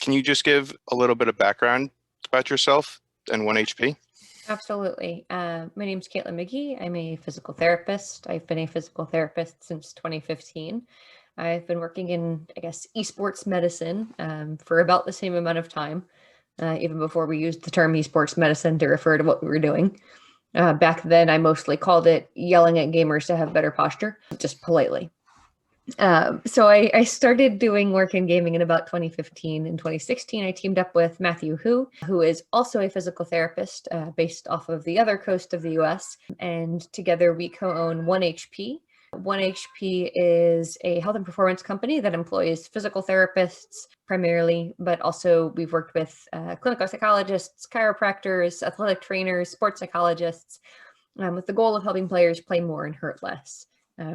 Can you just give a little bit of background about yourself and 1HP? Absolutely. My name's Cait McGee. I'm a physical therapist. I've been a physical therapist since 2015. I've been working in, esports medicine for about the same amount of time, even before we used the term esports medicine to refer to what we were doing. Back then, I mostly called it yelling at gamers to have better posture, just politely. So I started doing work in gaming in about 2015. In 2016, I teamed up with Matthew Hohn, who is also a physical therapist based off of the other coast of the US. And together we co-own 1HP. 1HP is a health and performance company that employs physical therapists primarily, but also we've worked with clinical psychologists, chiropractors, athletic trainers, sports psychologists, with the goal of helping players play more and hurt less.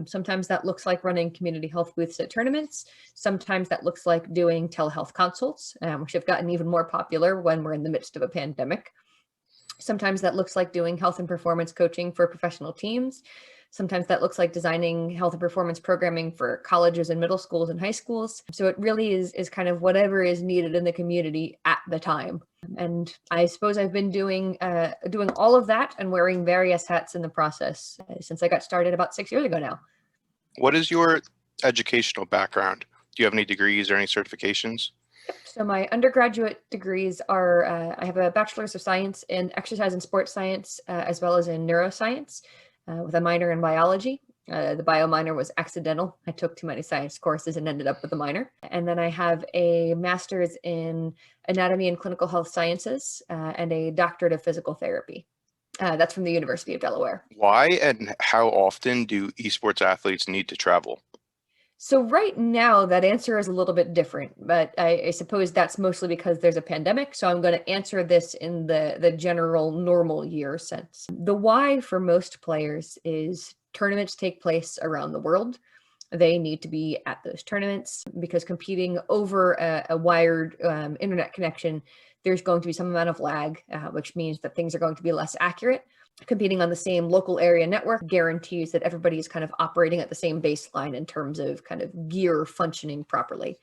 Sometimes that looks like running community health booths at tournaments. Sometimes that looks like doing telehealth consults, which have gotten even more popular when we're in the midst of a pandemic. Sometimes that looks like doing health and performance coaching for professional teams. Sometimes that looks like designing health and performance programming for colleges and middle schools and high schools. So it really is kind of whatever is needed in the community at the time. And I suppose I've been doing all of that and wearing various hats in the process since I got started about 6 years ago now. What is your educational background? Do you have any degrees or any certifications? So my undergraduate degrees are, I have a bachelor's of science in exercise and sports science, as well as in neuroscience, with a minor in biology. The bio minor was accidental. I took too many science courses and ended up with a minor. And then I have a master's in anatomy and clinical health sciences and a doctorate of physical therapy. That's from the University of Delaware. Why and how often do esports athletes need to travel? So right now, that answer is a little bit different, but I suppose that's mostly because there's a pandemic. So I'm going to answer this in the general normal year sense. The why for most players is tournaments take place around the world. They need to be at those tournaments because competing over a wired internet connection, there's going to be some amount of lag, which means that things are going to be less accurate. Competing on the same local area network guarantees that everybody is kind of operating at the same baseline in terms of kind of gear functioning properly.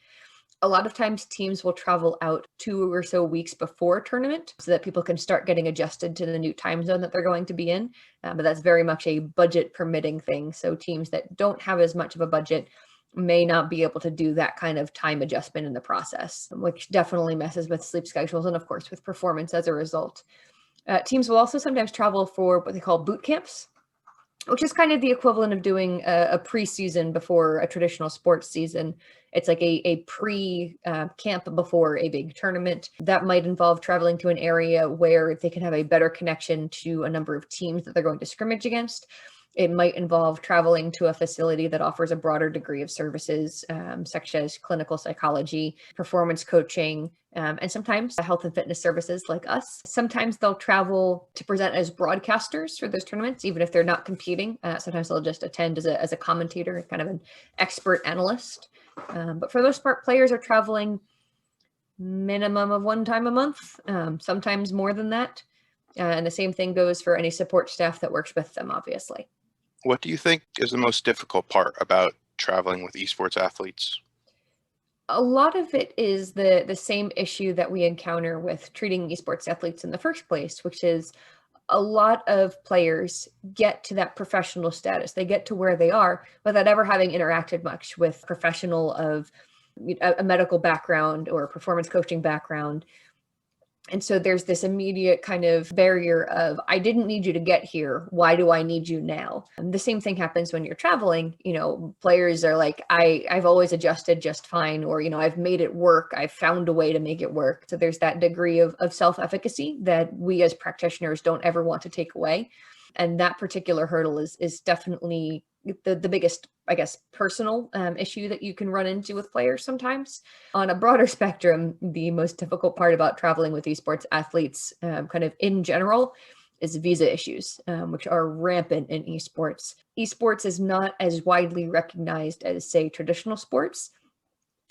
A lot of times teams will travel out 2 or so weeks before tournament so that people can start getting adjusted to the new time zone that they're going to be in. But that's very much a budget permitting thing. So teams that don't have as much of a budget may not be able to do that kind of time adjustment in the process, which definitely messes with sleep schedules and of course with performance as a result. Teams will also sometimes travel for what they call boot camps, which is kind of the equivalent of doing a preseason before a traditional sports season. It's like a pre-camp before a big tournament. That might involve traveling to an area where they can have a better connection to a number of teams that they're going to scrimmage against. It might involve traveling to a facility that offers a broader degree of services, such as clinical psychology, performance coaching, and sometimes health and fitness services like us. Sometimes they'll travel to present as broadcasters for those tournaments, even if they're not competing. Sometimes they'll just attend as a commentator, kind of an expert analyst. But for the most part, players are traveling minimum of one time a month, sometimes more than that. And the same thing goes for any support staff that works with them, obviously. What do you think is the most difficult part about traveling with esports athletes? A lot of it is the same issue that we encounter with treating esports athletes in the first place, which is a lot of players get to that professional status. They get to where they are without ever having interacted much with a professional of a medical background or a performance coaching background. And so there's this immediate kind of barrier of, I didn't need you to get here. Why do I need you now? And the same thing happens when you're traveling. Players are like, I've always adjusted just fine, or, I've made it work. I've found a way to make it work. So there's that degree of self-efficacy that we as practitioners don't ever want to take away. And that particular hurdle is definitely the biggest, personal issue that you can run into with players sometimes. On a broader spectrum, the most difficult part about traveling with esports athletes kind of in general is visa issues, which are rampant in esports. Esports is not as widely recognized as, say, traditional sports.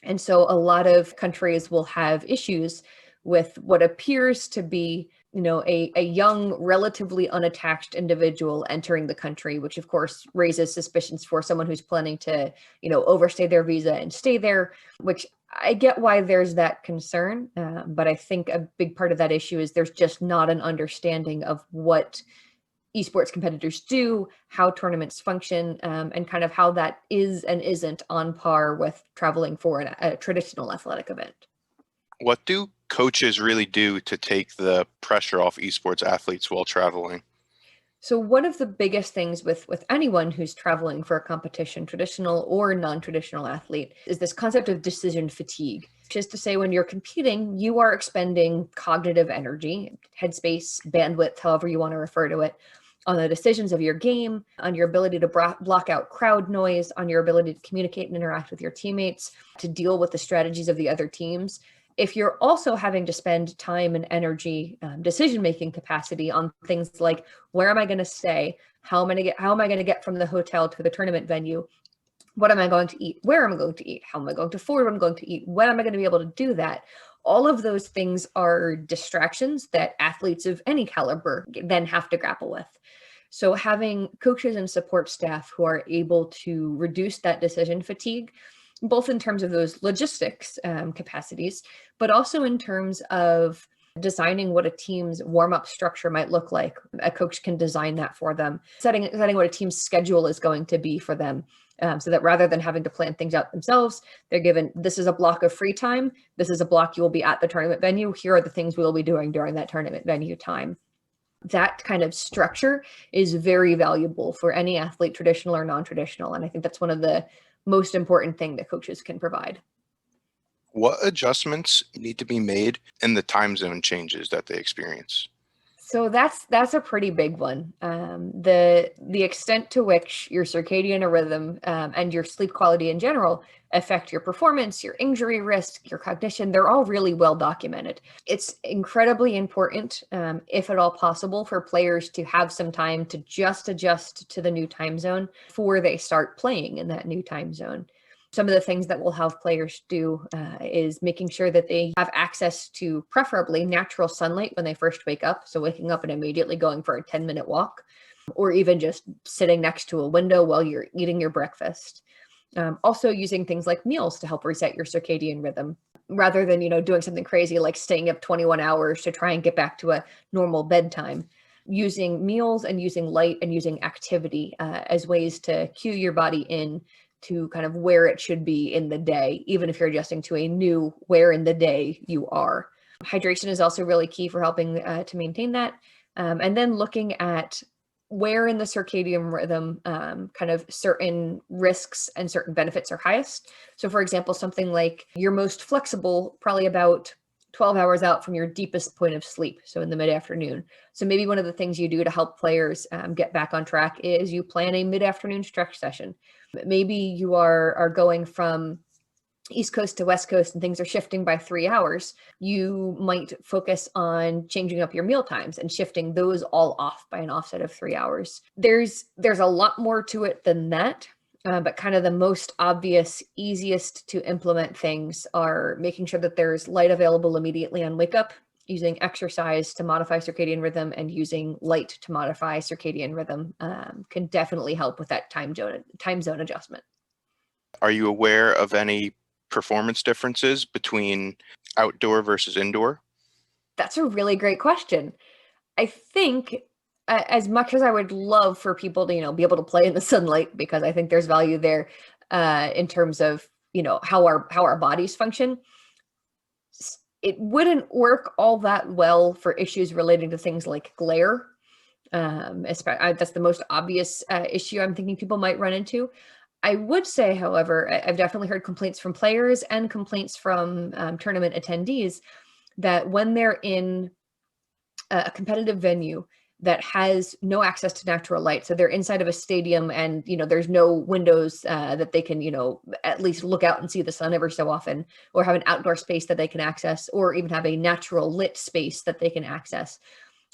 And so a lot of countries will have issues with what appears to be a young, relatively unattached individual entering the country, which of course raises suspicions for someone who's planning to, overstay their visa and stay there, which I get why there's that concern, but I think a big part of that issue is there's just not an understanding of what esports competitors do, how tournaments function, and kind of how that is and isn't on par with traveling for a traditional athletic event. What do coaches really do to take the pressure off esports athletes while traveling? So one of the biggest things with anyone who's traveling for a competition, traditional or non-traditional athlete, is this concept of decision fatigue, which is to say when you're competing, you are expending cognitive energy, headspace, bandwidth, however you want to refer to it, on the decisions of your game, on your ability to block out crowd noise, on your ability to communicate and interact with your teammates, to deal with the strategies of the other teams. If you're also having to spend time and energy, decision-making capacity on things like where am I going to stay? How am I going to get from the hotel to the tournament venue? What am I going to eat? Where am I going to eat? How am I going to afford what I'm going to eat? When am I going to be able to do that? All of those things are distractions that athletes of any caliber then have to grapple with. So having coaches and support staff who are able to reduce that decision fatigue, both in terms of those logistics capacities, but also in terms of designing what a team's warm-up structure might look like. A coach can design that for them, setting what a team's schedule is going to be for them, so that rather than having to plan things out themselves, they're given, this is a block of free time, this is a block you will be at the tournament venue, here are the things we will be doing during that tournament venue time. That kind of structure is very valuable for any athlete, traditional or non-traditional, and I think that's one of the most important thing that coaches can provide. What adjustments need to be made in the time zone changes that they experience? So that's a pretty big one. The extent to which your circadian rhythm and your sleep quality in general affect your performance, your injury risk, your cognition, they're all really well documented. It's incredibly important, if at all possible, for players to have some time to just adjust to the new time zone before they start playing in that new time zone. Some of the things that we'll have players do is making sure that they have access to preferably natural sunlight when they first wake up. So waking up and immediately going for a 10-minute walk, or even just sitting next to a window while you're eating your breakfast. Also using things like meals to help reset your circadian rhythm, rather than, doing something crazy like staying up 21 hours to try and get back to a normal bedtime. Using meals and using light and using activity as ways to cue your body in to kind of where it should be in the day, even if you're adjusting to a new where in the day you are. Hydration is also really key for helping to maintain that. And then looking at where in the circadian rhythm kind of certain risks and certain benefits are highest. So for example, something like you're most flexible probably about 12 hours out from your deepest point of sleep, so in the mid-afternoon. So maybe one of the things you do to help players get back on track is you plan a mid-afternoon stretch session. Maybe you are going from East Coast to West Coast and things are shifting by 3 hours. You might focus on changing up your meal times and shifting those all off by an offset of 3 hours. There's a lot more to it than that. But kind of the most obvious, easiest to implement things are making sure that there's light available immediately on wake up, using exercise to modify circadian rhythm, and using light to modify circadian rhythm can definitely help with that time zone adjustment. Are you aware of any performance differences between outdoor versus indoor? That's a really great question. I think as much as I would love for people to, be able to play in the sunlight, because I think there's value there in terms of, how our bodies function, it wouldn't work all that well for issues relating to things like glare. That's the most obvious issue I'm thinking people might run into. I would say, however, I've definitely heard complaints from players and complaints from tournament attendees that when they're in a competitive venue that has no access to natural light, so they're inside of a stadium and there's no windows that they can at least look out and see the sun every so often, or have an outdoor space that they can access, or even have a natural lit space that they can access.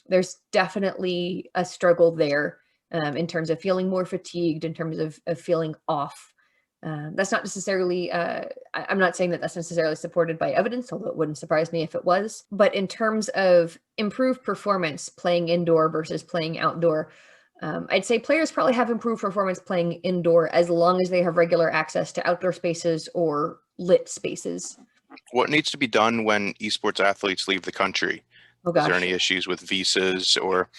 There's definitely a struggle there in terms of feeling more fatigued, in terms of feeling off. That's not necessarily, I'm not saying that that's necessarily supported by evidence, although it wouldn't surprise me if it was. But in terms of improved performance playing indoor versus playing outdoor, I'd say players probably have improved performance playing indoor as long as they have regular access to outdoor spaces or lit spaces. What needs to be done when esports athletes leave the country? Oh Is there gosh. any issues with visas or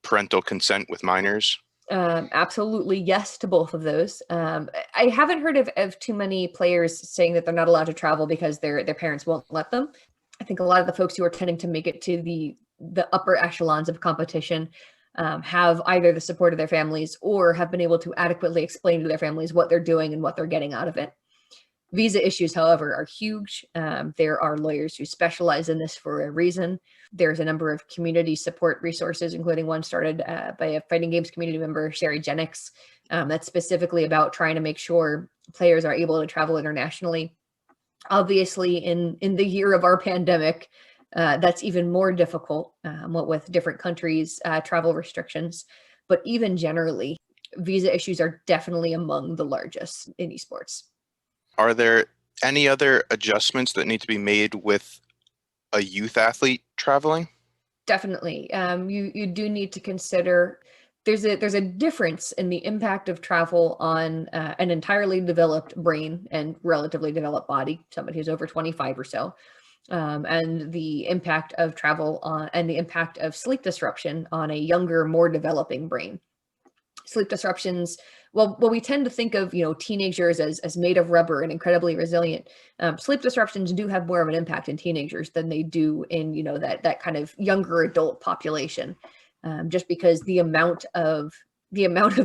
parental consent with minors? Absolutely yes to both of those. I haven't heard of too many players saying that they're not allowed to travel because their parents won't let them. I think a lot of the folks who are tending to make it to the upper echelons of competition have either the support of their families or have been able to adequately explain to their families what they're doing and what they're getting out of it. Visa issues, however, are huge. There are lawyers who specialize in this for a reason. There's a number of community support resources, including one started by a fighting games community member, Sherry Jennings, that's specifically about trying to make sure players are able to travel internationally. Obviously, in the year of our pandemic, that's even more difficult, what with different countries' travel restrictions. But even generally, visa issues are definitely among the largest in esports. Are there any other adjustments that need to be made with a youth athlete traveling? Definitely. You do need to consider there's a difference in the impact of travel on an entirely developed brain and relatively developed body, somebody who's over 25 or so, and the impact of travel on and the impact of sleep disruption on a younger, more developing brain. Sleep disruptions, well, we tend to think of teenagers as made of rubber and incredibly resilient. Sleep disruptions do have more of an impact in teenagers than they do in that kind of younger adult population, just because the amount of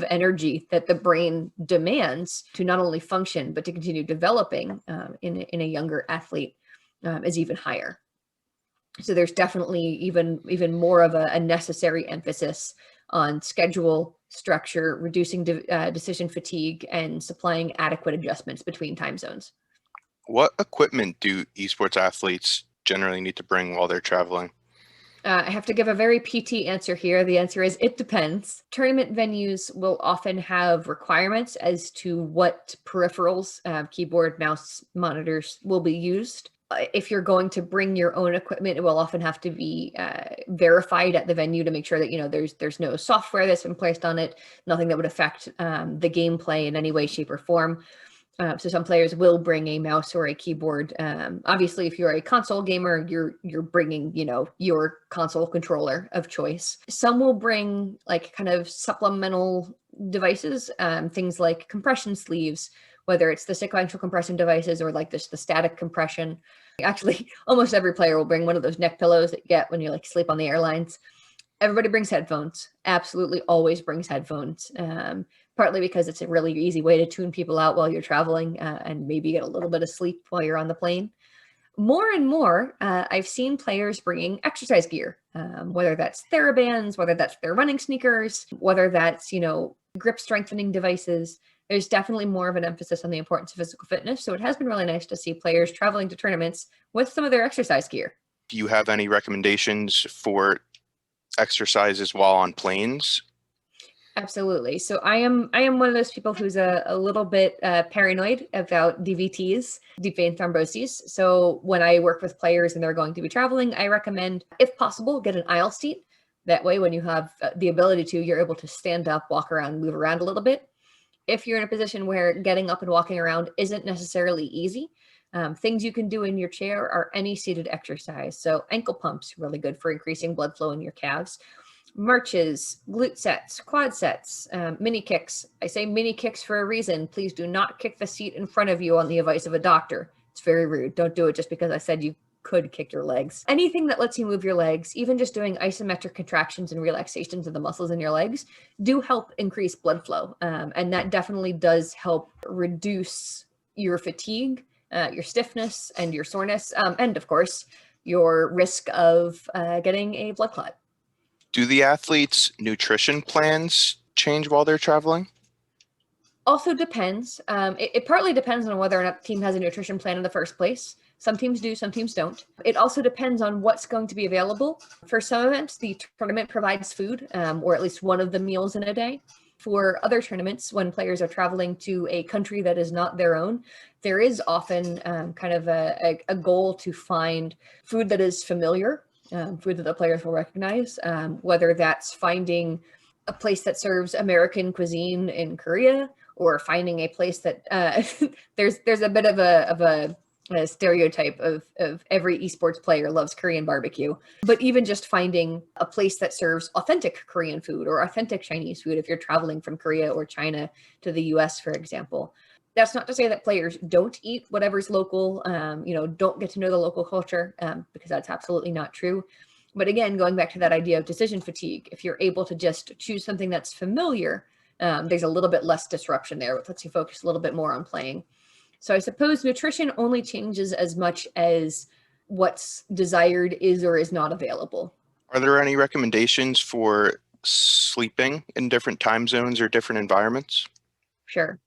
energy that the brain demands to not only function but to continue developing in a younger athlete is even higher. So there's definitely even more of a necessary emphasis on schedule, structure, reducing decision fatigue, and supplying adequate adjustments between time zones. What equipment do esports athletes generally need to bring while they're traveling? I have to give a very PT answer here. The answer is it depends. Tournament venues will often have requirements as to what peripherals, keyboard, mouse, monitors will be used. If you're going to bring your own equipment, it will often have to be verified at the venue to make sure that there's no software that's been placed on it, nothing that would affect the gameplay in any way, shape, or form. So some players will bring a mouse or a keyboard. Obviously, if you're a console gamer, you're bringing your console controller of choice. Some will bring like kind of supplemental devices, things like compression sleeves, whether it's the sequential compression devices or like the static compression. Actually, almost every player will bring one of those neck pillows that you get when you like sleep on the airlines. Everybody brings headphones. Absolutely always brings headphones. Partly because it's a really easy way to tune people out while you're traveling and maybe get a little bit of sleep while you're on the plane. More and more, I've seen players bringing exercise gear, whether that's TheraBands, whether that's their running sneakers, whether that's, grip strengthening devices. There's definitely more of an emphasis on the importance of physical fitness. So it has been really nice to see players traveling to tournaments with some of their exercise gear. Do you have any recommendations for exercises while on planes? Absolutely. So I am one of those people who's a little bit paranoid about DVTs, deep vein thromboses. So when I work with players and they're going to be traveling, I recommend, if possible, get an aisle seat. That way, when you have the ability to, you're able to stand up, walk around, move around a little bit. If you're in a position where getting up and walking around isn't necessarily easy, things you can do in your chair are any seated exercise. So ankle pumps, really good for increasing blood flow in your calves. Marches, glute sets, quad sets, mini kicks. I say mini kicks for a reason. Please do not kick the seat in front of you on the advice of a doctor. It's very rude. Don't do it just because I said you could kick your legs. Anything that lets you move your legs, even just doing isometric contractions and relaxations of the muscles in your legs, do help increase blood flow. And that definitely does help reduce your fatigue, your stiffness, and your soreness, and of course, your risk of getting a blood clot. Do the athletes' nutrition plans change while they're traveling? Also depends. It partly depends on whether or not the team has a nutrition plan in the first place. Some teams do, some teams don't. It also depends on what's going to be available. For some events, the tournament provides food, or at least one of the meals in a day. For other tournaments, when players are traveling to a country that is not their own, there is often kind of a goal to find food that is familiar, food that the players will recognize, whether that's finding a place that serves American cuisine in Korea, or finding a place that there's a bit of a stereotype of every esports player loves Korean barbecue. But even just finding a place that serves authentic Korean food or authentic Chinese food, if you're traveling from Korea or China to the US, for example. That's not to say that players don't eat whatever's local, don't get to know the local culture, because that's absolutely not true. But again, going back to that idea of decision fatigue, if you're able to just choose something that's familiar, there's a little bit less disruption there, which lets you focus a little bit more on playing. So I suppose nutrition only changes as much as what's desired is or is not available. Are there any recommendations for sleeping in different time zones or different environments? Sure.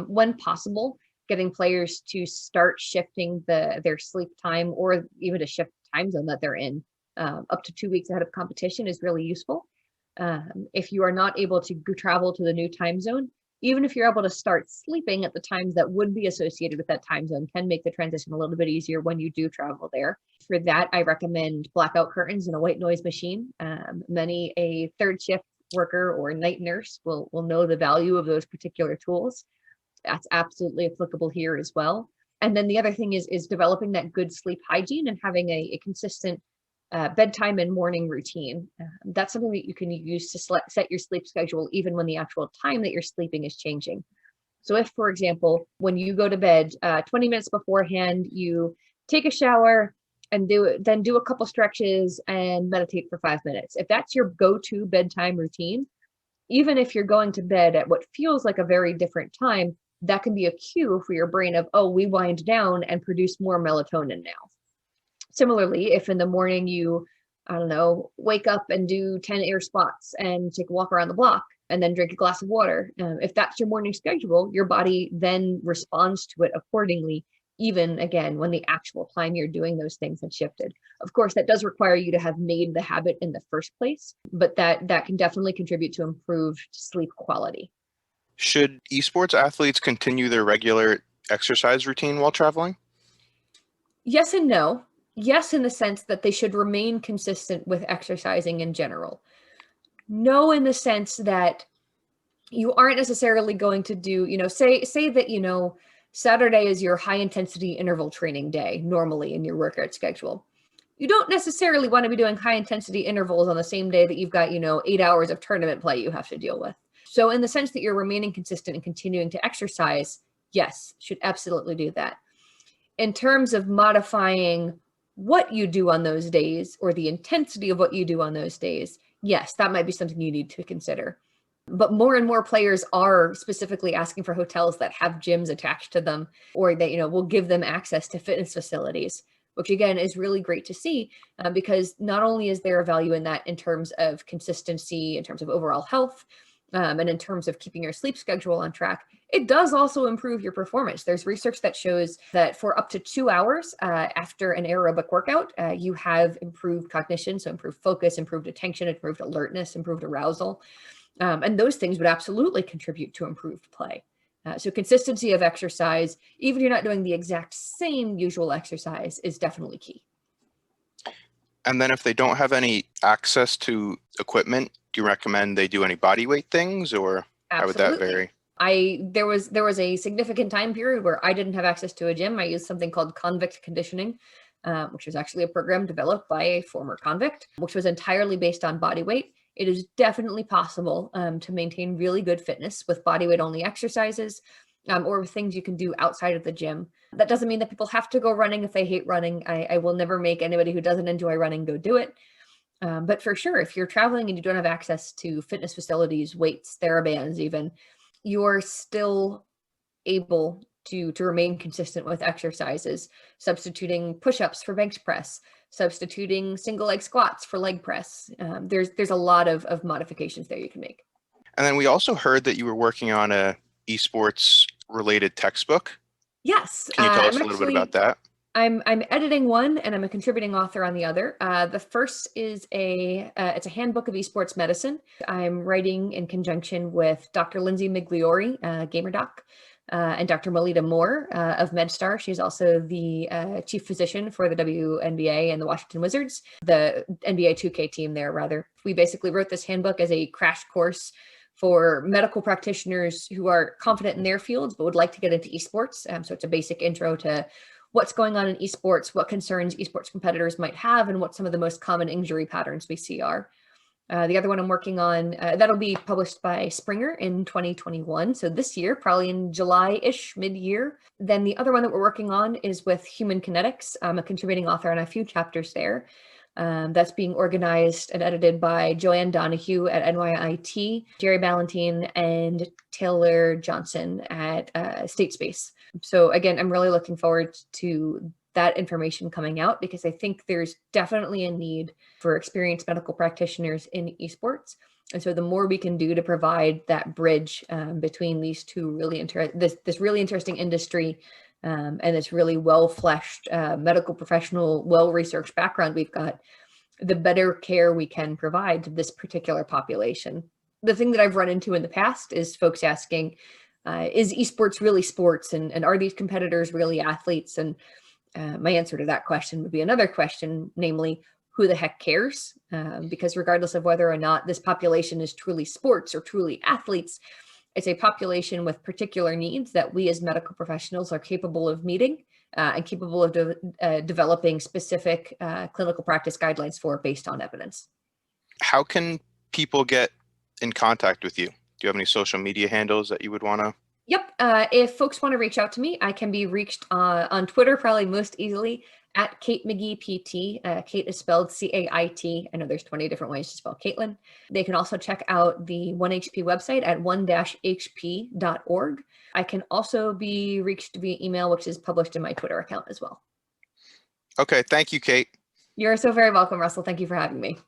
When possible, getting players to start shifting their sleep time or even to shift time zone that they're in up to 2 weeks ahead of competition is really useful. If you are not able to travel to the new time zone, even if you're able to start sleeping at the times that would be associated with that time zone, can make the transition a little bit easier when you do travel there. For that, I recommend blackout curtains and a white noise machine. Many a third shift worker or night nurse will know the value of those particular tools. That's absolutely applicable here as well. And then the other thing is developing that good sleep hygiene and having a consistent bedtime and morning routine. That's something that you can use to set your sleep schedule even when the actual time that you're sleeping is changing. So if, for example, when you go to bed 20 minutes beforehand, you take a shower and then do a couple stretches and meditate for 5 minutes. If that's your go-to bedtime routine, even if you're going to bed at what feels like a very different time, that can be a cue for your brain of, oh, we wind down and produce more melatonin now. Similarly, if in the morning you, I don't know, wake up and do 10 air squats and take a walk around the block and then drink a glass of water, if that's your morning schedule, your body then responds to it accordingly, even again, when the actual time you're doing those things had shifted. Of course, that does require you to have made the habit in the first place, but that can definitely contribute to improved sleep quality. Should esports athletes continue their regular exercise routine while traveling? Yes and no. Yes, in the sense that they should remain consistent with exercising in general. No, in the sense that you aren't necessarily going to do, say that, Saturday is your high intensity interval training day normally in your workout schedule. You don't necessarily want to be doing high intensity intervals on the same day that you've got, 8 hours of tournament play you have to deal with. So in the sense that you're remaining consistent and continuing to exercise, yes, should absolutely do that. In terms of modifying what you do on those days or the intensity of what you do on those days, yes, that might be something you need to consider. But more and more players are specifically asking for hotels that have gyms attached to them, or that, will give them access to fitness facilities, which again is really great to see, because not only is there a value in that in terms of consistency, in terms of overall health, and in terms of keeping your sleep schedule on track, it does also improve your performance. There's research that shows that for up to 2 hours after an aerobic workout, you have improved cognition, so improved focus, improved attention, improved alertness, improved arousal. And those things would absolutely contribute to improved play. So consistency of exercise, even if you're not doing the exact same usual exercise, is definitely key. And then if they don't have any access to equipment, do you recommend they do any body weight things, or how would that vary? There was a significant time period where I didn't have access to a gym. I used something called convict conditioning, which was actually a program developed by a former convict, which was entirely based on body weight. It is definitely possible to maintain really good fitness with body weight only exercises, or with things you can do outside of the gym. That doesn't mean that people have to go running if they hate running. I will never make anybody who doesn't enjoy running go do it. But for sure, if you're traveling and you don't have access to fitness facilities, weights, TheraBands even, you're still able to remain consistent with exercises, substituting push-ups for bench press, substituting single leg squats for leg press. There's a lot of modifications there you can make. And then we also heard that you were working on a esports related textbook. Yes. Can you tell us a little bit about that? I'm editing one and I'm a contributing author on the other. The first is it's a handbook of esports medicine. I'm writing in conjunction with Dr. Lindsay Migliori, GamerDoc, and Dr. Melita Moore of MedStar. She's also the chief physician for the WNBA and the Washington Wizards, the NBA 2K team there, rather. We basically wrote this handbook as a crash course for medical practitioners who are confident in their fields but would like to get into esports. So it's a basic intro to what's going on in esports, what concerns esports competitors might have, and what some of the most common injury patterns we see are. The other one I'm working on, that'll be published by Springer in 2021. So this year, probably in July-ish, mid-year. Then the other one that we're working on is with human kinetics. I'm a contributing author on a few chapters there. That's being organized and edited by Joanne Donahue at NYIT, Jerry Ballantine, and Taylor Johnson at State Space. So again, I'm really looking forward to that information coming out, because I think there's definitely a need for experienced medical practitioners in esports. And so the more we can do to provide that bridge between these two this really interesting industry and this really well-fleshed medical professional, well-researched background we've got, the better care we can provide to this particular population. The thing that I've run into in the past is folks asking, is esports really sports? And are these competitors really athletes? And my answer to that question would be another question, namely, who the heck cares? Because regardless of whether or not this population is truly sports or truly athletes, it's a population with particular needs that we as medical professionals are capable of meeting and capable of developing specific clinical practice guidelines for based on evidence. How can people get in contact with you? Do you have any social media handles that you would want to? Yep. If folks want to reach out to me, I can be reached on Twitter, probably most easily, at Cait McGee PT. Cait is spelled C-A-I-T. I know there's 20 different ways to spell Caitlin. They can also check out the 1HP website at 1-hp.org. I can also be reached via email, which is published in my Twitter account as well. Okay. Thank you, Cait. You're so very welcome, Russell. Thank you for having me.